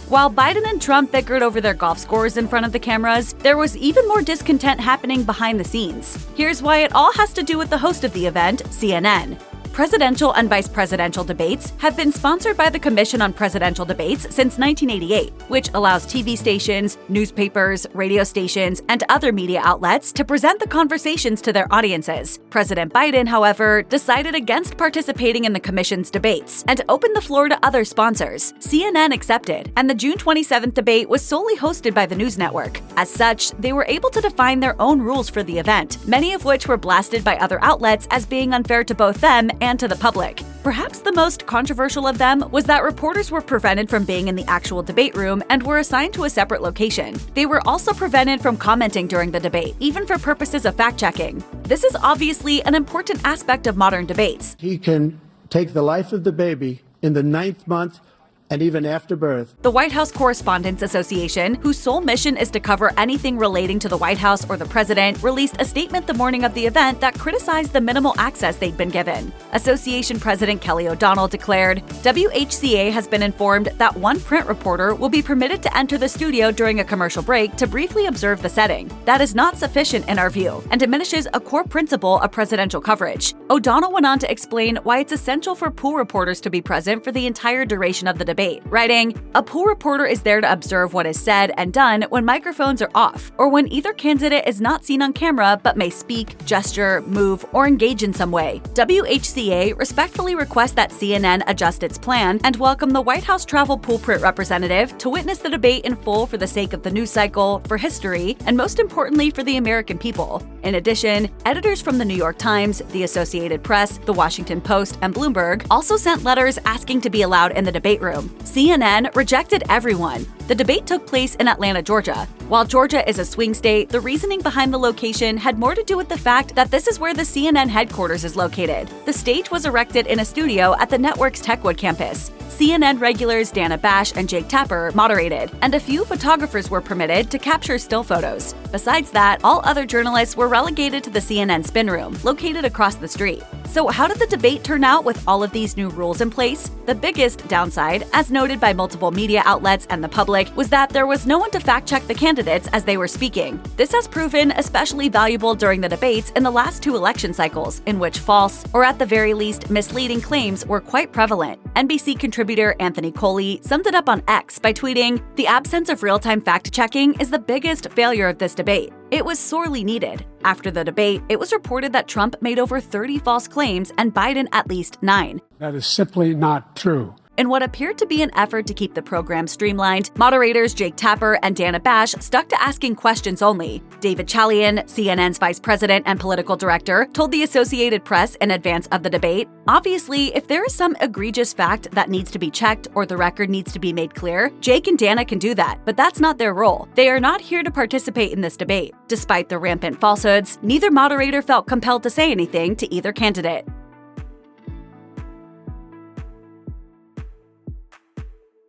While Biden and Trump bickered over their golf scores in front of the cameras, there was even more discontent happening behind the scenes. Here's why it all has to do with the host of the event, CNN. Presidential and vice presidential debates have been sponsored by the Commission on Presidential Debates since 1988, which allows TV stations, newspapers, radio stations, and other media outlets to present the conversations to their audiences. President Biden, however, decided against participating in the commission's debates and opened the floor to other sponsors. CNN accepted, and the June 27th debate was solely hosted by the news network. As such, they were able to define their own rules for the event, many of which were blasted by other outlets as being unfair to both them and to the public. Perhaps the most controversial of them was that reporters were prevented from being in the actual debate room and were assigned to a separate location. They were also prevented from commenting during the debate, even for purposes of fact-checking. This is obviously an important aspect of modern debates. He can take the life of the baby in the 9th month and even after birth. The White House Correspondents Association, whose sole mission is to cover anything relating to the White House or the president, released a statement the morning of the event that criticized the minimal access they'd been given. Association President Kelly O'Donnell declared, "WHCA has been informed that one print reporter will be permitted to enter the studio during a commercial break to briefly observe the setting. That is not sufficient in our view and diminishes a core principle of presidential coverage." O'Donnell went on to explain why it's essential for pool reporters to be present for the entire duration of the debate, writing, "A pool reporter is there to observe what is said and done when microphones are off, or when either candidate is not seen on camera but may speak, gesture, move, or engage in some way." WHCA respectfully requests that CNN adjust its plan and welcome the White House travel pool print representative to witness the debate in full for the sake of the news cycle, for history, and most importantly for the American people. In addition, editors from the New York Times, the Associated Press, the Washington Post, and Bloomberg also sent letters asking to be allowed in the debate room. CNN rejected everyone. The debate took place in Atlanta, Georgia. While Georgia is a swing state, the reasoning behind the location had more to do with the fact that this is where the CNN headquarters is located. The stage was erected in a studio at the network's Techwood campus. CNN regulars Dana Bash and Jake Tapper moderated, and a few photographers were permitted to capture still photos. Besides that, all other journalists were relegated to the CNN spin room, located across the street. So how did the debate turn out with all of these new rules in place? The biggest downside, as noted by multiple media outlets and the public, was that there was no one to fact-check the candidates as they were speaking. This has proven especially valuable during the debates in the last 2 election cycles, in which false, or at the very least misleading claims were quite prevalent. NBC contributor Anthony Coley summed it up on X by tweeting, "The absence of real-time fact-checking is the biggest failure of this debate. It was sorely needed." After the debate, it was reported that Trump made over 30 false claims and Biden at least 9. That is simply not true. In what appeared to be an effort to keep the program streamlined, moderators Jake Tapper and Dana Bash stuck to asking questions only. David Chalian, CNN's vice president and political director, told the Associated Press in advance of the debate, "Obviously, if there is some egregious fact that needs to be checked or the record needs to be made clear, Jake and Dana can do that, but that's not their role. They are not here to participate in this debate." Despite the rampant falsehoods, neither moderator felt compelled to say anything to either candidate.